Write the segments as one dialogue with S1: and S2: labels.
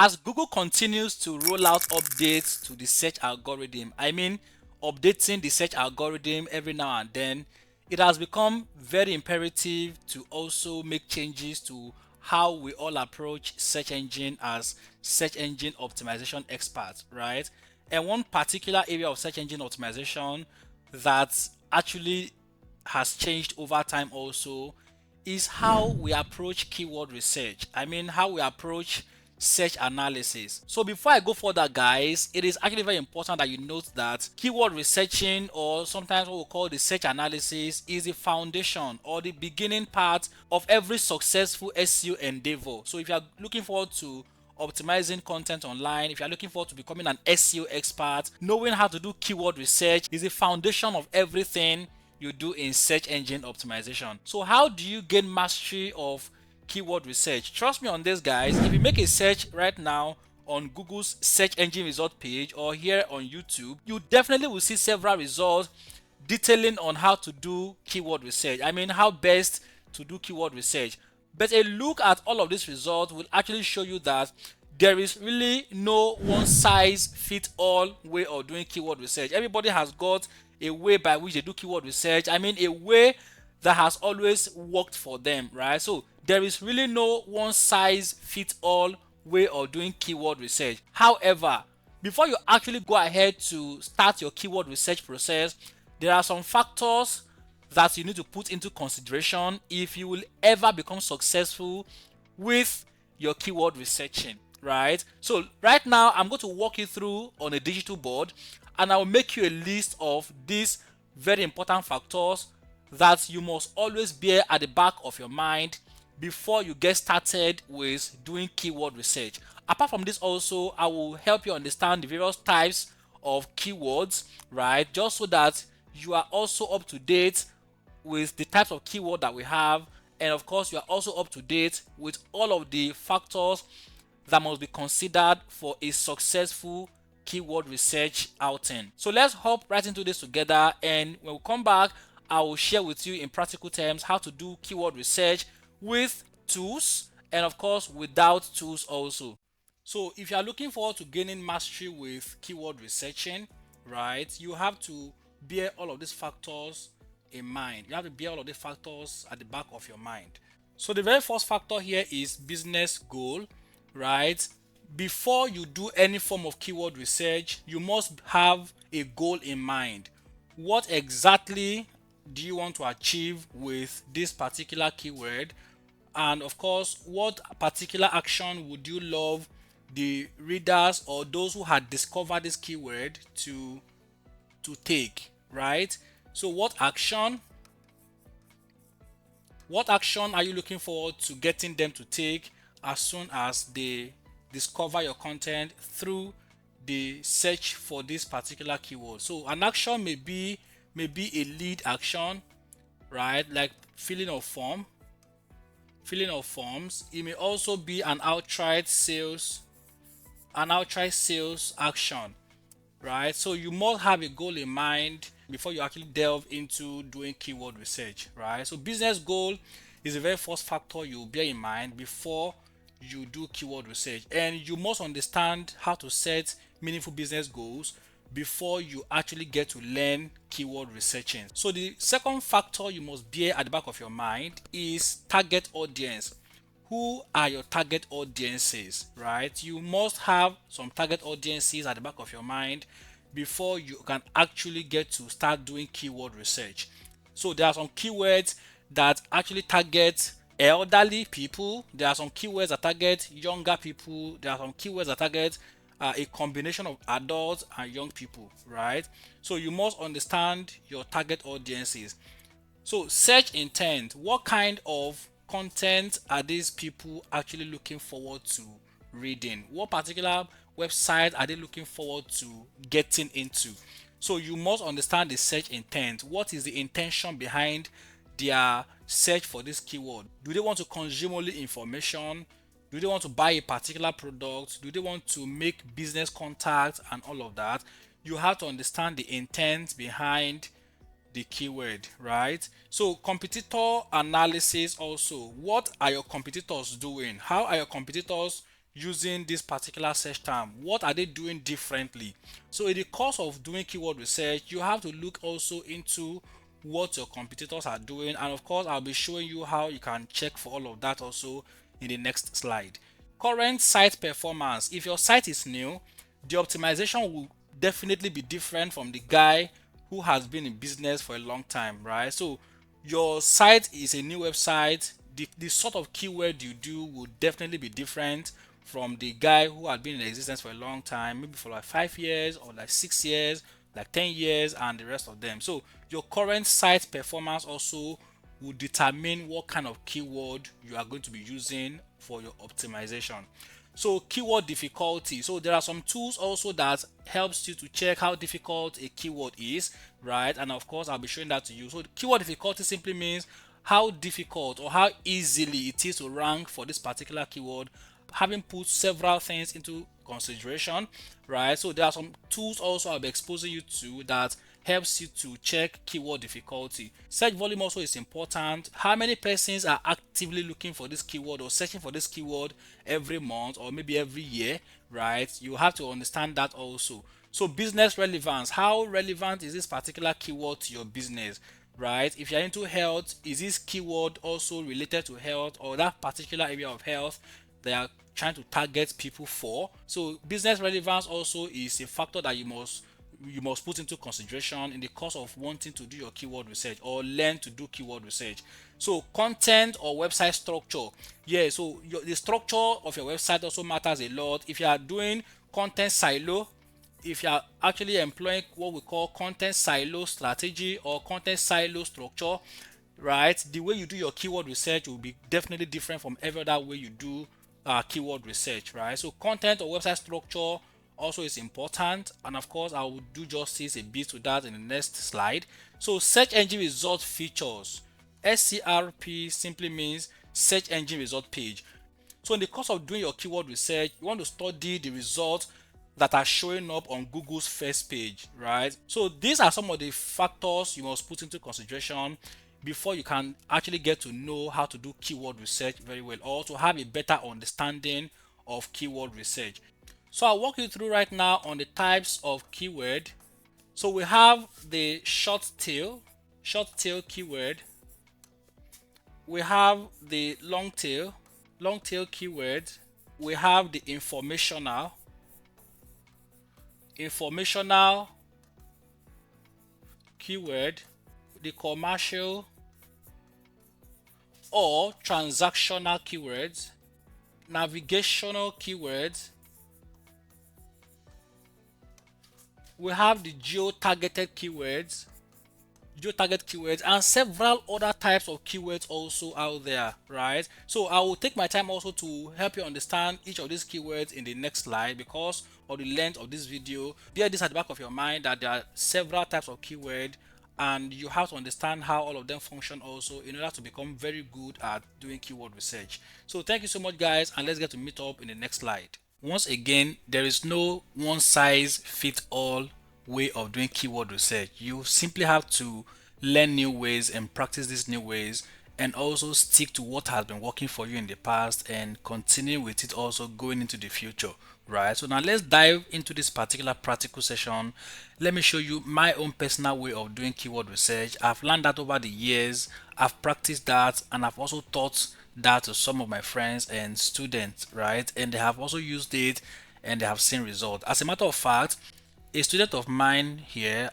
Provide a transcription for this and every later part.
S1: As Google continues to roll out updates to the search algorithm, I mean updating the search algorithm every now and then, it has become very imperative to also make changes to how we all approach search engine as search engine optimization experts, right? And one particular area of search engine optimization that actually has changed over time also is how we approach keyword research. I mean, how we approach search analysis. So before I go further, guys, it is actually very important that you note that keyword researching, or sometimes what we call the search analysis, is the foundation or the beginning part of every successful SEO endeavor. So if you are looking forward to optimizing content online, if you're looking forward to becoming an SEO expert, knowing how to do keyword research is the foundation of everything you do in search engine optimization. So how do you gain mastery of keyword research? Trust me on this, guys. If you make a search right now on Google's search engine result page or here on YouTube, you definitely will see several results detailing on how to do keyword research. I mean, how best to do keyword research. But a look at all of these results will actually show you that there is really no one size fit all way of doing keyword research. Everybody has got a way by which they do keyword research. I mean, a way that has always worked for them, right? So there is really no one size fit all way of doing keyword research. However, before you actually go ahead to start your keyword research process, there are some factors that you need to put into consideration if you will ever become successful with your keyword researching, right? So right now I'm going to walk you through on a digital board, and I'll make you a list of these very important factors that you must always bear at the back of your mind before you get started with doing keyword research. Apart from this also, I will help you understand the various types of keywords, right? Just so that you are also up to date with the types of keyword that we have, and of course you are also up to date with all of the factors that must be considered for a successful keyword research outing. So let's hop right into this together, and when we come back, I will share with you in practical terms how to do keyword research with tools and of course without tools also. So if you are looking forward to gaining mastery with keyword researching, right, you have to bear all of these factors in mind. You have to bear all of these factors at the back of your mind. So the very first factor here is business goal, right? Before you do any form of keyword research, you must have a goal in mind. What exactly do you want to achieve with this particular keyword? And of course, what particular action would you love the readers or those who had discovered this keyword to take, right? So what action are you looking forward to getting them to take as soon as they discover your content through the search for this particular keyword? So an action may be a lead action, right? Like filling of forms. It may also be an outright sales action, right? So you must have a goal in mind before you actually delve into doing keyword research, right? So business goal is the very first factor you bear in mind before you do keyword research, and you must understand how to set meaningful business goals before you actually get to learn keyword researching. So the second factor you must bear at the back of your mind is target audience. Who are your target audiences, right? You must have some target audiences at the back of your mind before you can actually get to start doing keyword research. So there are some keywords that actually target elderly people, there are some keywords that target younger people, there are some keywords that target a combination of adults and young people, right? So you must understand your target audiences. So search intent. What kind of content are these people actually looking forward to reading? What particular website are they looking forward to getting into? So you must understand the search intent. What is the intention behind their search for this keyword? Do they want to consume only information? Do they want to buy a particular product? Do they want to make business contacts and all of that? You have to understand the intent behind the keyword, right? So competitor analysis also. What are your competitors doing? How are your competitors using this particular search term? What are they doing differently? So in the course of doing keyword research, you have to look also into what your competitors are doing, and of course I'll be showing you how you can check for all of that also in the next slide. Current site performance. If your site is new, the optimization will definitely be different from the guy who has been in business for a long time, right? So your site is a new website, the sort of keyword you do will definitely be different from the guy who had been in existence for a long time, maybe for like 5 years or like 6 years, like 10 years, and the rest of them. So your current site performance also will determine what kind of keyword you are going to be using for your optimization. So keyword difficulty. So there are some tools also that helps you to check how difficult a keyword is, right? And of course I'll be showing that to you. So keyword difficulty simply means how difficult or how easily it is to rank for this particular keyword, having put several things into consideration, right? So there are some tools also I'll be exposing you to that helps you to check keyword difficulty. Search volume also is important. How many persons are actively looking for this keyword or searching for this keyword every month or maybe every year, right? You have to understand that also. So business relevance. How relevant is this particular keyword to your business, right? If you're into health, is this keyword also related to health or that particular area of health they are trying to target people for? So business relevance also is a factor that you must put into consideration in the course of wanting to do your keyword research or learn to do keyword research. So content or website structure. Yeah, so the structure of your website also matters a lot. If you are doing content silo, if you are actually employing what we call content silo strategy or content silo structure, right, the way you do your keyword research will be definitely different from every other way you do keyword research, right? So content or website structure also is important, and of course I will do justice a bit to that in the next slide. So search engine result features. SERP simply means search engine result page. So in the course of doing your keyword research, you want to study the results that are showing up on Google's first page, right? So these are some of the factors you must put into consideration before you can actually get to know how to do keyword research very well or to have a better understanding of keyword research. So I'll walk you through right now on the types of keyword. So we have the short tail keyword. We have the long tail keyword. We have the informational keyword, the commercial or transactional keywords, navigational keywords. We have the geo-target keywords, and several other types of keywords also out there, right? So I will take my time also to help you understand each of these keywords in the next slide because of the length of this video. Bear this at the back of your mind that there are several types of keyword and you have to understand how all of them function also in order to become very good at doing keyword research. So thank you so much guys, and let's get to meet up in the next slide. Once again, there is no one size fits all way of doing keyword research. You simply have to learn new ways and practice these new ways, and also stick to what has been working for you in the past and continue with it also going into the future, right? So now let's dive into this particular practical session. Let me show you my own personal way of doing keyword research. I've learned that over the years, I've practiced that, and I've also taught that to some of my friends and students, right? And they have also used it and they have seen results. As a matter of fact, a student of mine here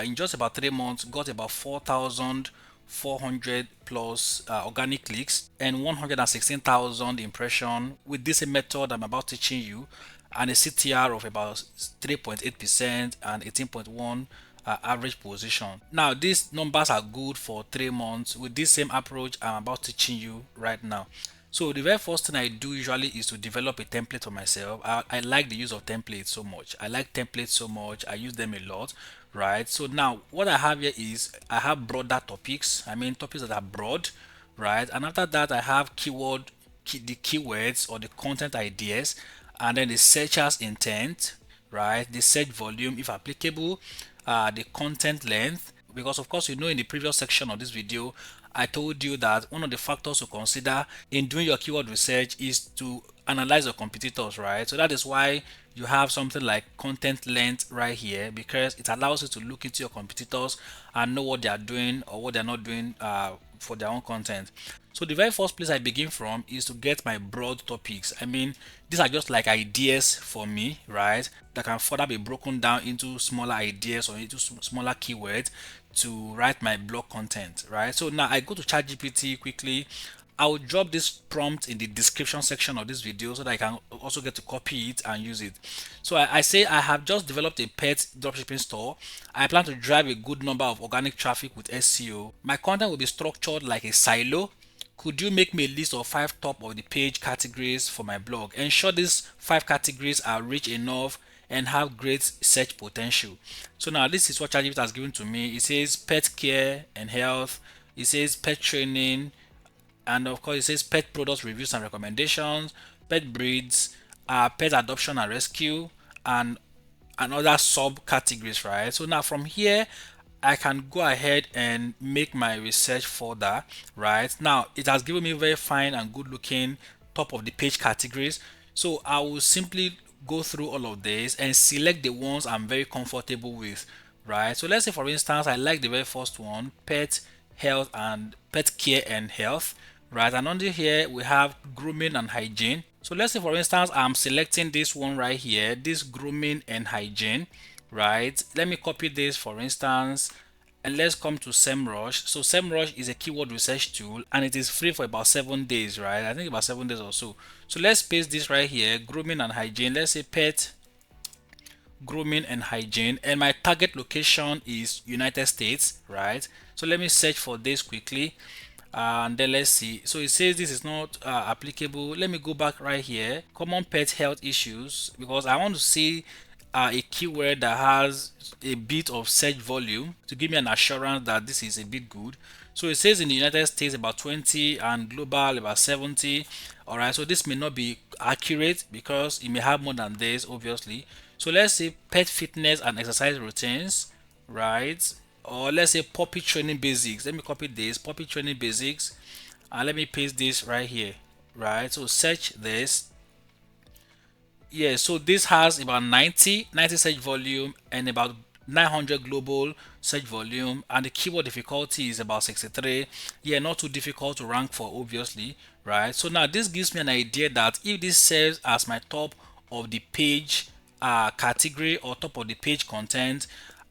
S1: in just about 3 months got about 4,400 plus organic clicks and 116,000 impression with this method I'm about teaching you, and a CTR of about 3.8% and 18.1 average position. Now these numbers are good for 3 months with this same approach I'm about teaching you right now. So the very first thing I do usually is to develop a template for myself. I like the use of templates so much. I like templates so much. I use them a lot, right? So now what I have here is I have broader topics. I mean topics that are broad, right? And after that I have the keywords or the content ideas, and then the searcher's intent, right? The search volume if applicable, the content length, because of course in the previous section of this video I told you that one of the factors to consider in doing your keyword research is to analyze your competitors, right? So that is why you have something like content length right here, because it allows you to look into your competitors and know what they are doing or what they're not doing for their own content. So the very first place I begin from is to get my broad topics. I mean, these are just like ideas for me, right? That can further be broken down into smaller ideas or into smaller keywords to write my blog content, right? So now I go to ChatGPT quickly. I will drop this prompt in the description section of this video so that I can also get to copy it and use it. So I say I have just developed a pet dropshipping store. I plan to drive a good number of organic traffic with SEO. My content will be structured like a silo. Could you make me a list of 5 top of the page categories for my blog? Ensure these 5 categories are rich enough and have great search potential. So now this is what ChatGPT has given to me. It says pet care and health. It says pet training, and of course it says pet products reviews and recommendations, pet breeds, pet adoption and rescue, and other subcategories, right? So now from here I can go ahead and make my research further. Right now it has given me very fine and good looking top of the page categories, so I will simply go through all of this and select the ones I'm very comfortable with, right? So let's say for instance I like the very first one, pet health and pet care and health, right? And under here we have grooming and hygiene. So let's say for instance I'm selecting this one right here, this grooming and hygiene, right? Let me copy this for instance, and let's come to SEMrush. So SEMrush is a keyword research tool and it is free for about 7 days, right? I think about 7 days or so. So let's paste this right here, grooming and hygiene. Let's say pet grooming and hygiene, and my target location is United States, right? So let me search for this quickly, and then let's see. So it says this is not applicable. Let me go back right here, common pet health issues, because I want to see a keyword that has a bit of search volume to give me an assurance that this is a bit good. So it says in the United States about 20 and global about 70. All right, so this may not be accurate because it may have more than this, obviously. So let's say pet fitness and exercise routines, right? Or let's say puppy training basics. Let me copy this, puppy training basics, and let me paste this right here, right? So search this. Yeah, so this has about 90 search volume and about 900 global search volume, and the keyword difficulty is about 63. Yeah, not too difficult to rank for, obviously, right? So now this gives me an idea that if this serves as my top of the page category or top of the page content,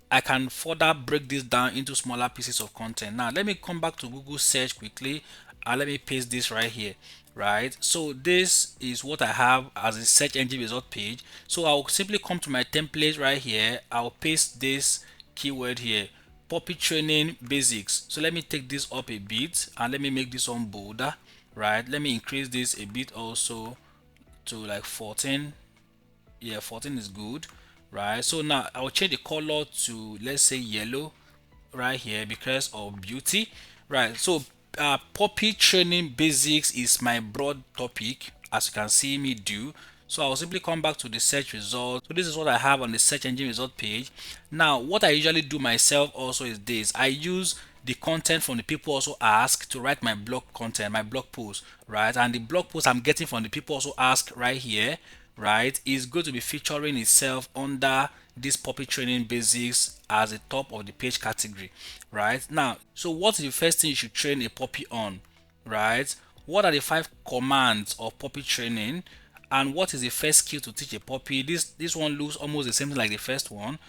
S1: I can further break this down into smaller pieces of content. Now let me come back to Google search quickly and let me paste this right here, right? So this is what I have as a search engine result page. So I'll simply come to my template right here. I'll paste this keyword here, puppy training basics. So let me take this up a bit and let me make this one bolder, right? Let me increase this a bit also to like 14. Yeah, 14 is good, right? So now I'll change the color to, let's say, yellow right here because of beauty, right? So puppy training basics is my broad topic, as you can see me do. So I'll simply come back to the search result. So this is what I have on the search engine result page. Now what I usually do myself also is this: I use the content from the people also ask to write my blog content, my blog post, right? And the blog post I'm getting from the people also ask right here, right, is going to be featuring itself under this puppy training basics as a top of the page category, right? Now, so what is the first thing you should train a puppy on, right? What are the 5 commands of puppy training, and what is the first skill to teach a puppy? This one looks almost the same like the first one.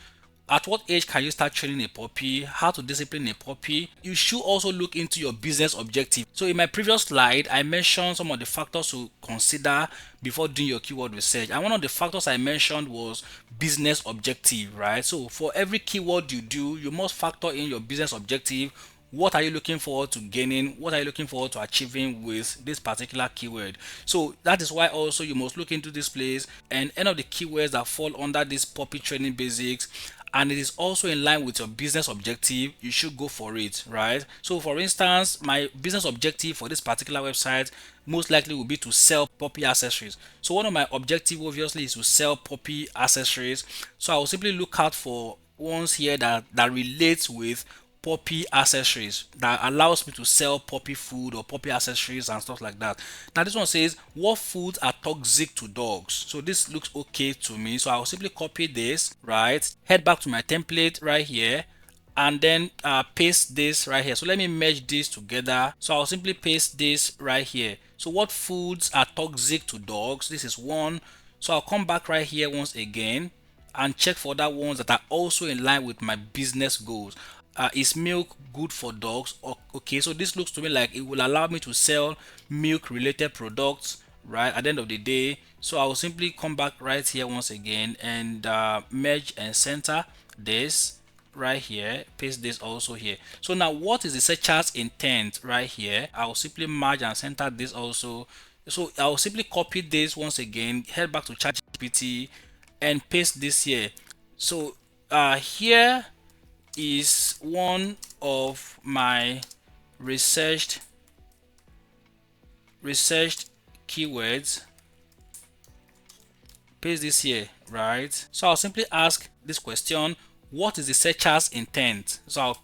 S1: At what age can you start training a puppy? How to discipline a puppy? You should also look into your business objective. So in my previous slide, I mentioned some of the factors to consider before doing your keyword research. And one of the factors I mentioned was business objective, right? So for every keyword you do, you must factor in your business objective. What are you looking forward to gaining? What are you looking forward to achieving with this particular keyword? So that is why also you must look into this place and any of the keywords that fall under this puppy training basics, and it is also in line with your business objective, you should go for it, right? So for instance, my business objective for this particular website most likely will be to sell puppy accessories. So one of my objective obviously is to sell puppy accessories. So I will simply look out for ones here that relates with puppy accessories that allows me to sell puppy food or puppy accessories and stuff like that. Now this one says what foods are toxic to dogs. So this looks okay to me, so I'll simply copy this, right, head back to my template right here, and then paste this right here. So let me merge this together. So I'll simply paste this right here. So what foods are toxic to dogs? This is one. So I'll come back right here once again and check for that ones that are also in line with my business goals. Is milk good for dogs? Okay, so this looks to me like it will allow me to sell milk related products, right, at the end of the day. So I will simply come back right here once again and merge and center this right here, paste this also here. So now what is the searcher's intent right here? I'll simply merge and center this also. So I'll simply copy this once again, head back to ChatGPT and paste this here. So here is one of my researched keywords. Paste this here, right? So I'll simply ask this question, what is the searcher's intent? So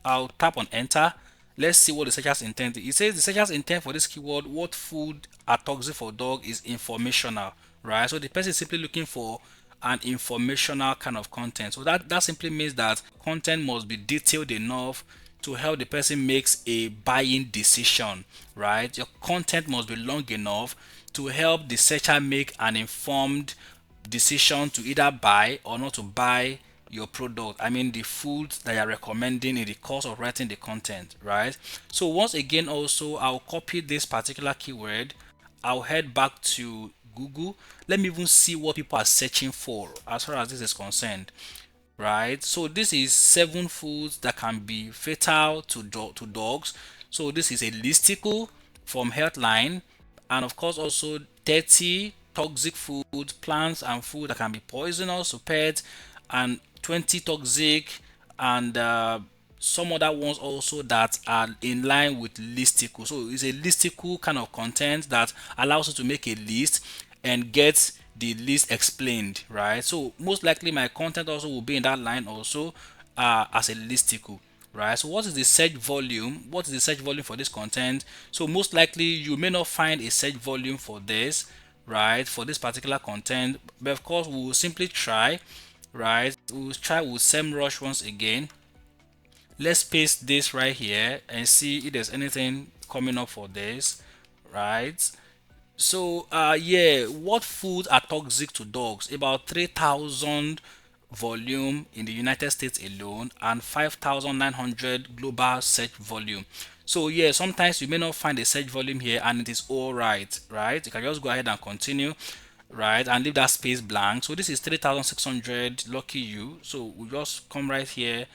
S1: I'll tap on enter. Let's see what the searcher's intent is. It says the searcher's intent for this keyword, what food are toxic for dog, is informational, right? So the person is simply looking for an informational kind of content. So that simply means that content must be detailed enough to help the person makes a buying decision, right? Your content must be long enough to help the searcher make an informed decision to either buy or not to buy your product. I mean the food that you're recommending in the course of writing the content, right? So once again also I'll copy this particular keyword. I'll head back to Google. Let me even see what people are searching for as far as this is concerned, right? So this is 7 foods that can be fatal to dogs. So this is a listicle from Healthline, and of course also 30 toxic foods, plants and food that can be poisonous to pets, and 20 toxic, and some other ones also that are in line with listicle. So it's a listicle kind of content that allows you to make a list and get the list explained, right? So most likely my content also will be in that line also as a listicle, right? So what is the search volume? What is the search volume for this content? So most likely you may not find a search volume for this, right, for this particular content, but of course we will simply try, right? We'll try with SEMrush once again. Let's paste this right here and see if there's anything coming up for this, right? So yeah, what foods are toxic to dogs? About 3,000 volume in the United States alone and 5,900 global search volume. So yeah, sometimes you may not find a search volume here and it is all right, right? You can just go ahead and continue, right, and leave that space blank. So this is 3,600, lucky you. So we just come right here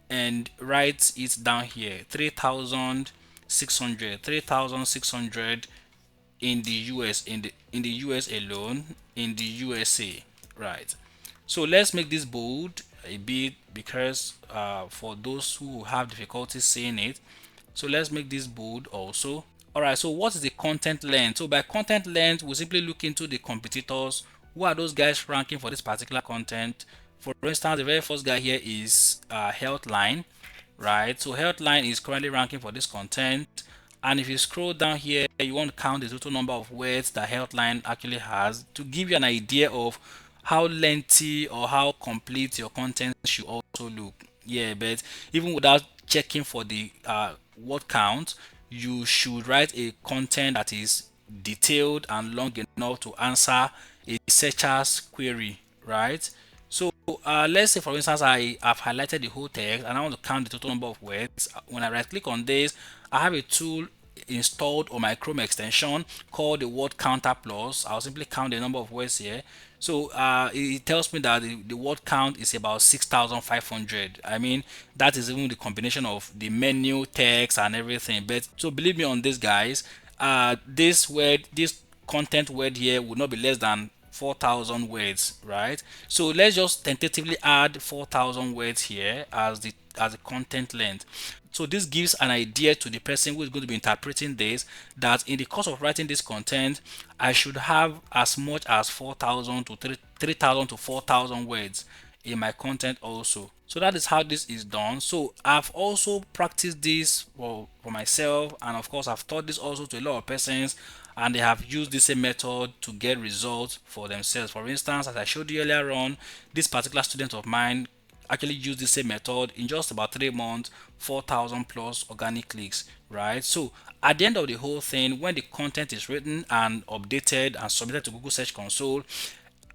S1: and write it down here, 3,600 in the US, in the US alone, in the USA, right? So let's make this bold a bit because for those who have difficulty seeing it, so let's make this bold also. All right, so what is the content length? So by content length, we simply look into the competitors. Who are those guys ranking for this particular content? For instance, the very first guy here is Healthline, right? So Healthline is currently ranking for this content. And if you scroll down here, you want to count the total number of words that Healthline actually has to give you an idea of how lengthy or how complete your content should also look. Yeah, but even without checking for the word count, you should write a content that is detailed and long enough to answer a searcher's query, right? So let's say for instance I have highlighted the whole text and I want to count the total number of words. When I right click on this, I have a tool installed on my Chrome extension called the word counter plus. I'll simply count the number of words here. So it tells me that the word count is about 6,500. I mean, that is even the combination of the menu, text and everything. But so believe me on this, guys, this content word here would not be less than 4,000 words, right? So let's just tentatively add 4,000 words here as the content length. So this gives an idea to the person who is going to be interpreting this, that in the course of writing this content, I should have as much as 4,000 to 3,000 to 4,000 words in my content also. So that is how this is done. So I've also practiced this for myself, and of course I've taught this also to a lot of persons, and they have used this same method to get results for themselves. For instance, as I showed you earlier on, this particular student of mine actually used the same method in just about 3 months, 4,000 plus organic clicks, right? So at the end of the whole thing, when the content is written and updated and submitted to Google Search Console,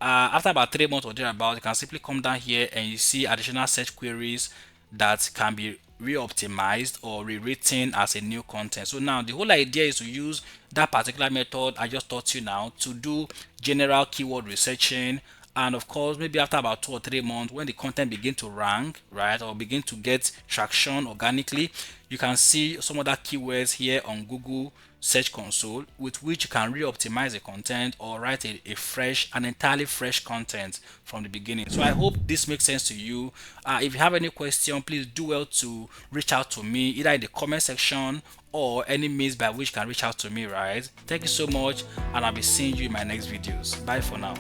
S1: after about 3 months or thereabout, you can simply come down here and you see additional search queries that can be re-optimized or rewritten as a new content. So now the whole idea is to use that particular method I just taught you now to do general keyword researching, and of course maybe after about 2 or 3 months, when the content begin to rank, right, or begin to get traction organically, you can see some other keywords here on Google Search Console with which you can re-optimize the content or write a fresh and entirely fresh content from the beginning. So I hope this makes sense to you. If you have any question, please do well to reach out to me either in the comment section or any means by which you can reach out to me, right? Thank you so much, and I'll be seeing you in my next videos. Bye for now.